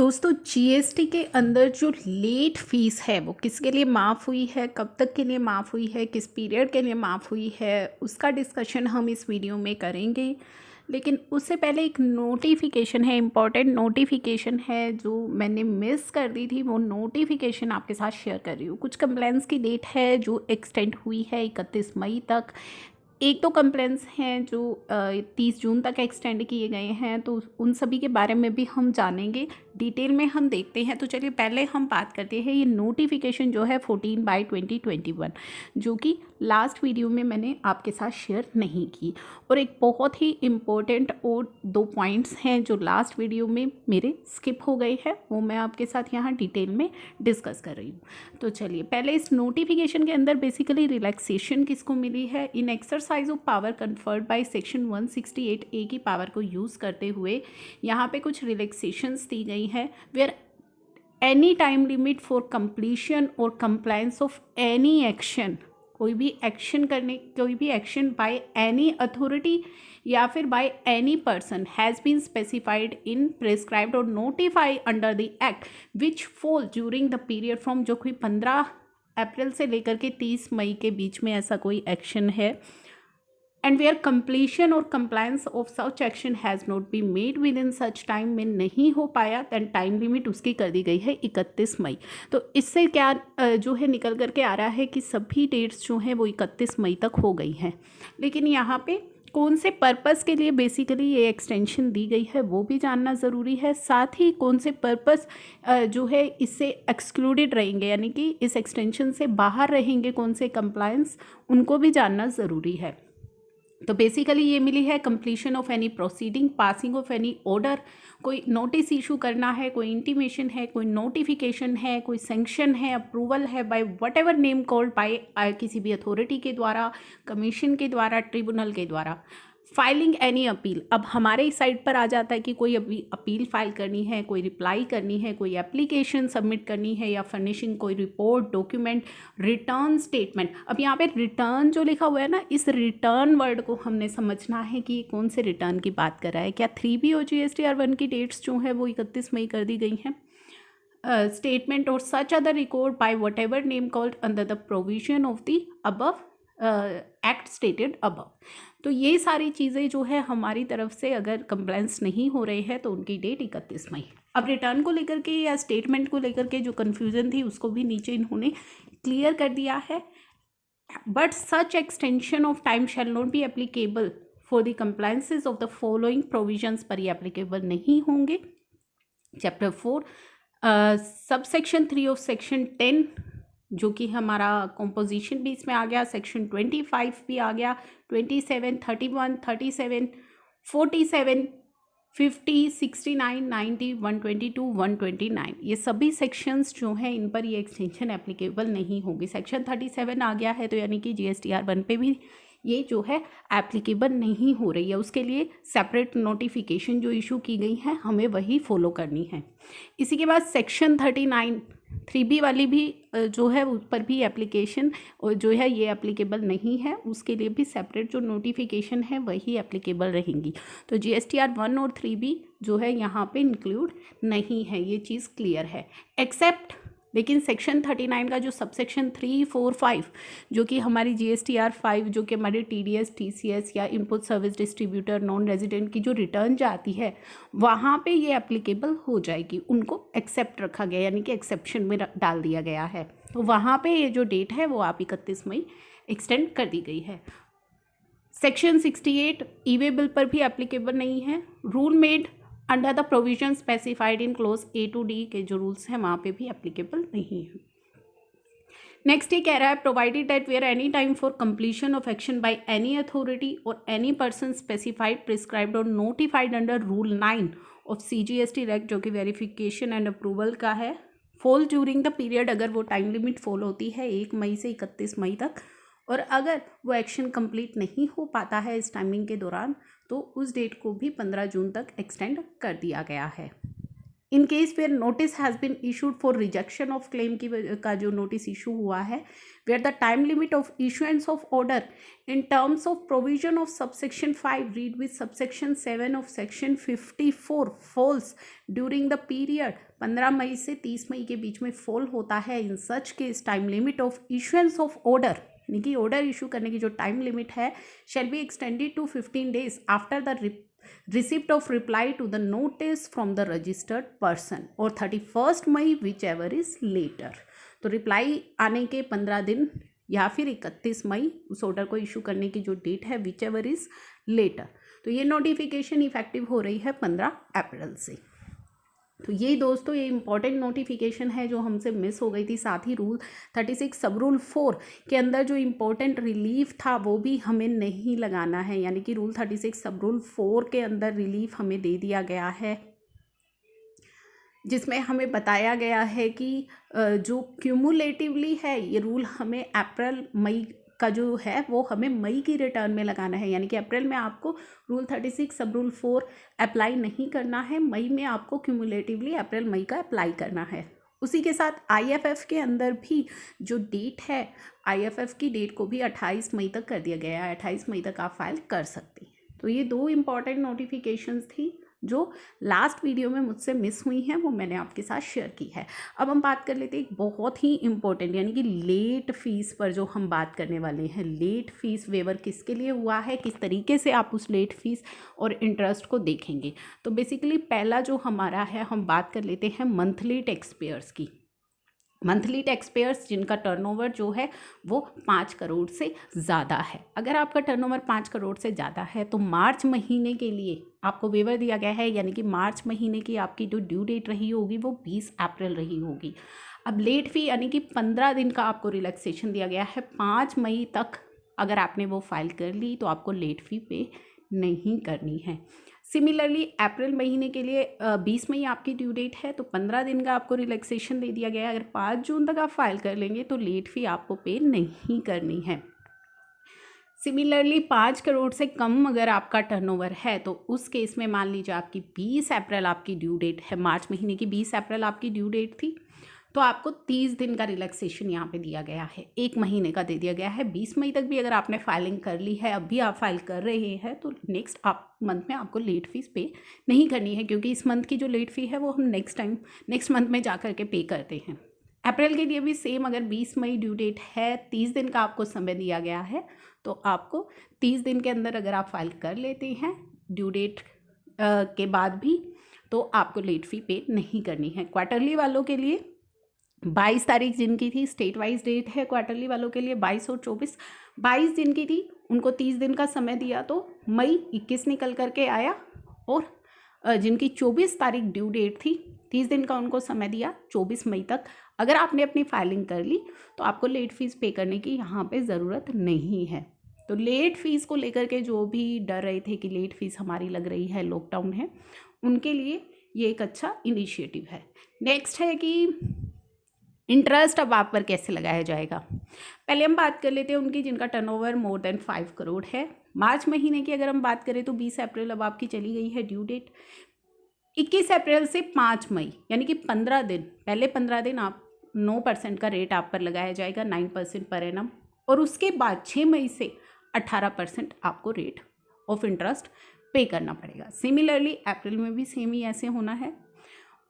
दोस्तों जीएसटी के अंदर जो लेट फीस है वो किसके लिए माफ़ हुई है, कब तक के लिए माफ़ हुई है, किस पीरियड के लिए माफ़ हुई है, उसका डिस्कशन हम इस वीडियो में करेंगे। लेकिन उससे पहले एक नोटिफिकेशन है, इम्पॉर्टेंट नोटिफिकेशन है जो मैंने मिस कर दी थी। वो नोटिफिकेशन आपके साथ शेयर कर रही हूँ। कुछ कंप्लेंट्स की डेट है जो एक्सटेंड हुई है 31 मई तक। एक दो कंप्लेंट्स हैं जो 30 जून तक एक्सटेंड किए गए हैं, तो उन सभी के बारे में भी हम जानेंगे, डिटेल में हम देखते हैं। तो चलिए पहले हम बात करते हैं ये नोटिफिकेशन जो है 14/2021, जो कि लास्ट वीडियो में मैंने आपके साथ शेयर नहीं की। और एक बहुत ही इम्पोर्टेंट और दो पॉइंट्स हैं जो लास्ट वीडियो में मेरे स्किप हो गए हैं, वो मैं आपके साथ यहाँ डिटेल में डिस्कस कर रही हूँ। तो चलिए पहले इस नोटिफिकेशन के अंदर बेसिकली रिलैक्सेशन किसको मिली है। In exercise of power conferred by section 168A की पावर को यूज़ करते हुए यहाँ पे कुछ रिलैक्सेशंस दी गई हैं, where any time limit for completion और कंप्लायंस ऑफ एनी एक्शन, कोई भी एक्शन बाय एनी अथॉरिटी या फिर by any person has been specified in prescribed और notify under the act which fall during the period from, जो कोई 15 अप्रैल से लेकर के 30 मई के बीच में ऐसा कोई एक्शन है, एंड वेयर कंप्लीशन और compliance of such action has not be made with in such time में नहीं हो पाया, दैन टाइम लिमिट उसकी कर दी गई है 31 मई। तो इससे क्या जो है निकल करके आ रहा है कि सभी डेट्स जो हैं वो 31 मई तक हो गई हैं। लेकिन यहाँ पे कौन से पर्पस के लिए बेसिकली ये एक्सटेंशन दी गई है वो भी जानना ज़रूरी है। साथ ही कौन से पर्पस जो है इससे एक्सक्लूडेड रहेंगे, यानी कि इस एक्सटेंशन से बाहर रहेंगे कौन से कंप्लायंस, उनको भी जानना ज़रूरी है। तो बेसिकली ये मिली है completion of any proceeding, passing of any order, कोई नोटिस इशू करना है, कोई इंटीमेशन है, कोई नोटिफिकेशन है, कोई सेंक्शन है, अप्रूवल है by whatever name called by किसी भी अथॉरिटी के द्वारा, कमीशन के द्वारा, ट्रिब्यूनल के द्वारा। फाइलिंग एनी अपील, अब हमारे साइड पर आ जाता है कि कोई अभी अपील फाइल करनी है, कोई रिप्लाई करनी है, कोई एप्लीकेशन सबमिट करनी है, या फर्निशिंग कोई रिपोर्ट, डॉक्यूमेंट, रिटर्न स्टेटमेंट। अब यहाँ पे रिटर्न जो लिखा हुआ है ना, इस रिटर्न वर्ड को हमने समझना है कि कौन से रिटर्न की बात कर रहा है। क्या 3B और GSTR 1 की डेट्स जो है वो 31 मई कर दी गई हैं। स्टेटमेंट और such other record by whatever name called under the provision of the above act stated above. तो ये सारी चीज़ें जो है हमारी तरफ से अगर कंप्लेंट्स नहीं हो रहे हैं तो उनकी डेट 31 मई। अब रिटर्न को लेकर के या स्टेटमेंट को लेकर के जो कन्फ्यूज़न थी उसको भी नीचे इन्होंने क्लियर कर दिया है। But such extension of time shall not be applicable for the compliances of the following provisions पर ये एप्लीकेबल नहीं होंगे। चैप्टर 4 सबसेक्शन 3 ऑफ सेक्शन 10 जो कि हमारा कॉम्पोजिशन भी इसमें आ गया, सेक्शन 25 भी आ गया, 27, 31, 37, 47, 50, 69, 90, 122, 129, ये सभी सेक्शंस जो हैं इन पर ये एक्सटेंशन एप्लीकेबल नहीं होगी। सेक्शन 37 आ गया है तो यानी कि GSTR 1 पे भी ये जो है एप्लीकेबल नहीं हो रही है। उसके लिए सेपरेट नोटिफिकेशन जो इशू की गई है हमें वही फॉलो करनी है। इसी के बाद सेक्शन 39 3B वाली भी जो है उस पर भी एप्लीकेशन जो है ये एप्लीकेबल नहीं है, उसके लिए भी सेपरेट जो नोटिफिकेशन है वही एप्लीकेबल रहेंगी। तो GSTR 1 और 3B जो है यहाँ पे इंक्लूड नहीं है, ये चीज़ क्लियर है। एक्सेप्ट, लेकिन सेक्शन 39 का जो सबसेक्शन 3, 4, 5 जो कि हमारी GSTR 5 जो कि हमारे TDS, TCS या input service distributor non resident की जो रिटर्न जाती है वहाँ पे ये एप्लीकेबल हो जाएगी, उनको एक्सेप्ट रखा गया, यानी कि एक्सेप्शन में डाल दिया गया है। तो वहाँ पे ये जो डेट है वो आप 31 मई एक्सटेंड कर दी गई है। सेक्शन 68 ई-वे बिल पर भी एप्लीकेबल नहीं है। Rule made under the provision specified in close A to D के जो रूल्स हैं वहाँ पे भी एप्लीकेबल नहीं है। नेक्स्ट ये कह रहा है provided that where any time for completion of action by any authority और एनी पर्सन स्पेसिफाइड, प्रिस्क्राइब्ड और notified under rule 9 of CGST act जो कि वेरिफिकेशन एंड अप्रूवल का है, फॉल ड्यूरिंग द पीरियड, अगर वो टाइम लिमिट फॉल होती है 1 मई से 31 मई तक, और अगर वो एक्शन कंप्लीट नहीं हो पाता है इस टाइमिंग के दौरान तो उस डेट को भी 15 जून तक एक्सटेंड कर दिया गया है। In case where notice has been issued for rejection of claim की का जो नोटिस इशू हुआ है, where the time limit of issuance of order in terms of provision of subsection 5 read with subsection 7 of section 54 falls during the period 15 मई से 30 मई के बीच में फॉल होता है, in such case time limit of issuance of order, यानी कि ऑर्डर इशू करने की जो टाइम लिमिट है, shall be extended to 15 days after the receipt of reply to the notice from the registered person or 31st May whichever is later. तो reply आने के 15 दिन या फिर 31 मई उस ऑर्डर को इशू करने की जो डेट है विच एवर इज लेटर। तो ये नोटिफिकेशन इफेक्टिव हो रही है 15 अप्रैल से। तो ये दोस्तों ये इंपॉर्टेंट नोटिफिकेशन है जो हमसे मिस हो गई थी। साथ ही रूल 36 सब रूल 4 के अंदर जो इम्पोर्टेंट रिलीफ था वो भी हमें नहीं लगाना है, यानी कि रूल 36 सब रूल 4 के अंदर रिलीफ हमें दे दिया गया है, जिसमें हमें बताया गया है कि जो क्यूमुलेटिवली है ये रूल हमें अप्रैल मई का जो है वो हमें मई की रिटर्न में लगाना है, यानी कि अप्रैल में आपको रूल 36 सब रूल 4 अप्लाई नहीं करना है, मई में आपको क्यूमुलेटिवली अप्रैल मई का अप्लाई करना है। उसी के साथ आईएफएफ के अंदर भी जो डेट है, आईएफएफ की डेट को भी 28 मई तक कर दिया गया है, 28 मई तक आप फाइल कर सकते हैं। तो ये दो इम्पॉर्टेंट नोटिफिकेशंस थी जो लास्ट वीडियो में मुझसे मिस हुई हैं, वो मैंने आपके साथ शेयर की है। अब हम बात कर लेते हैं एक बहुत ही इम्पोर्टेंट, यानी कि लेट फीस पर जो हम बात करने वाले हैं। लेट फीस वेवर किसके लिए हुआ है, किस तरीके से आप उस लेट फीस और इंटरेस्ट को देखेंगे। तो बेसिकली पहला जो हमारा है, हम बात कर लेते हैं मंथली टैक्स पेयर्स की। मंथली टैक्स पेयर्स जिनका टर्नओवर जो है वो 5 करोड़ से ज़्यादा है। अगर आपका टर्नओवर 5 करोड़ से ज़्यादा है तो मार्च महीने के लिए आपको वेवर दिया गया है, यानी कि मार्च महीने की आपकी जो ड्यू डेट रही होगी वो 20 अप्रैल रही होगी। अब लेट फी यानी कि 15 दिन का आपको रिलैक्सेशन दिया गया है। 5 मई तक अगर आपने वो फाइल कर ली तो आपको लेट फी पे नहीं करनी है। सिमिलरली अप्रैल महीने के लिए 20 मई आपकी ड्यू डेट है तो 15 दिन का आपको रिलैक्सेशन दे दिया गया है। अगर 5 जून तक आप फाइल कर लेंगे तो लेट फी आपको पे नहीं करनी है। सिमिलरली 5 करोड़ से कम अगर आपका टर्नओवर है तो उस केस में मान लीजिए आपकी 20 अप्रैल आपकी ड्यू डेट है, मार्च महीने की 20 अप्रैल आपकी ड्यू डेट थी, तो आपको 30 दिन का रिलैक्सेशन यहाँ पे दिया गया है, 1 महीने का दे दिया गया है। 20 मई तक भी अगर आपने फाइलिंग कर ली है, अब भी आप फाइल कर रहे हैं, तो नेक्स्ट मंथ में आपको लेट फीस पे नहीं करनी है, क्योंकि इस मंथ की जो लेट फ़ी है वो हम नेक्स्ट मंथ में जा कर के पे करते हैं। अप्रैल के लिए भी सेम, अगर 20 मई ड्यू डेट है, 30 दिन का आपको समय दिया गया है, तो आपको 30 दिन के अंदर अगर आप फाइल कर लेते हैं ड्यू डेट के बाद भी, तो आपको लेट फ़ी पे नहीं करनी है। क्वार्टरली वालों के लिए 22 तारीख जिनकी थी, स्टेट वाइज डेट है क्वार्टरली वालों के लिए 22 और 24, 22 जिनकी थी उनको 30 दिन का समय दिया तो मई 21 निकल करके आया, और जिनकी 24 तारीख ड्यू डेट थी 30 दिन का उनको समय दिया 24 मई तक। अगर आपने अपनी फाइलिंग कर ली तो आपको लेट फीस पे करने की यहाँ पे ज़रूरत नहीं है। तो लेट फीस को लेकर के जो भी डर रहे थे कि लेट फीस हमारी लग रही है, लॉकडाउन है, उनके लिए ये एक अच्छा इनिशिएटिव है। नेक्स्ट है कि इंटरेस्ट अब आप पर कैसे लगाया जाएगा। पहले हम बात कर लेते हैं उनकी जिनका टर्नओवर मोर देन 5 करोड़ है। मार्च महीने की अगर हम बात करें तो 20 अप्रैल अब आपकी चली गई है ड्यू डेट। 21 अप्रैल से 5 मई यानी कि 15 दिन, पहले 15 दिन आप 9% का रेट आप पर लगाया जाएगा, 9% पर एनम, और उसके बाद 6 मई से 18% आपको रेट ऑफ इंटरेस्ट पे करना पड़ेगा। सिमिलरली अप्रैल में भी सेम ही ऐसे होना है।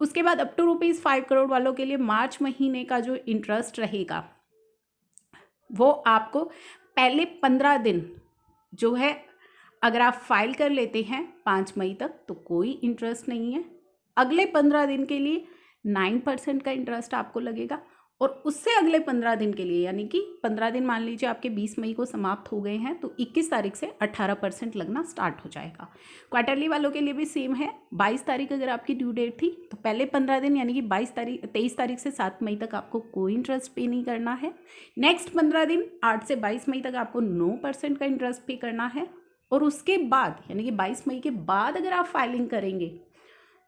उसके बाद अप टू ₹5 करोड़ वालों के लिए मार्च महीने का जो इंटरेस्ट रहेगा वो आपको पहले 15 दिन जो है, अगर आप फाइल कर लेते हैं 5 मई तक तो कोई इंटरेस्ट नहीं है। अगले 15 दिन के लिए 9% का इंटरेस्ट आपको लगेगा, और उससे अगले 15 दिन के लिए, यानी कि 15 दिन मान लीजिए आपके 20 मई को समाप्त हो गए हैं तो 21 तारीख से 18% लगना स्टार्ट हो जाएगा। क्वार्टरली वालों के लिए भी सेम है। 22 तारीख अगर आपकी ड्यू डेट थी तो पहले 15 दिन यानी कि 23 तारीख से 7 मई तक आपको कोई इंटरेस्ट पे नहीं करना है। नेक्स्ट 15 दिन 8 से 22 मई तक आपको 9% का इंटरेस्ट पे करना है, और उसके बाद यानी कि 22 मई के बाद अगर आप फाइलिंग करेंगे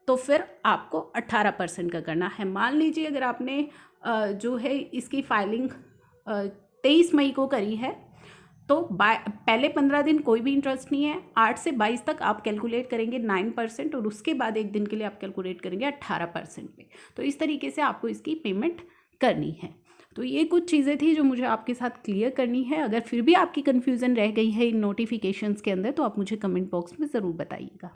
तो फिर आपको 18% का करना है। मान लीजिए अगर आपने जो है इसकी फाइलिंग 23 मई को करी है तो पहले 15 दिन कोई भी इंटरेस्ट नहीं है, 8 से 22 तक आप कैलकुलेट करेंगे 9% और उसके बाद एक दिन के लिए आप कैलकुलेट करेंगे 18% पे। तो इस तरीके से आपको इसकी पेमेंट करनी है। तो ये कुछ चीज़ें थी जो मुझे आपके साथ क्लियर करनी है। अगर फिर भी आपकी कन्फ्यूज़न रह गई है इन नोटिफिकेशंस के अंदर तो आप मुझे कमेंट बॉक्स में ज़रूर बताइएगा।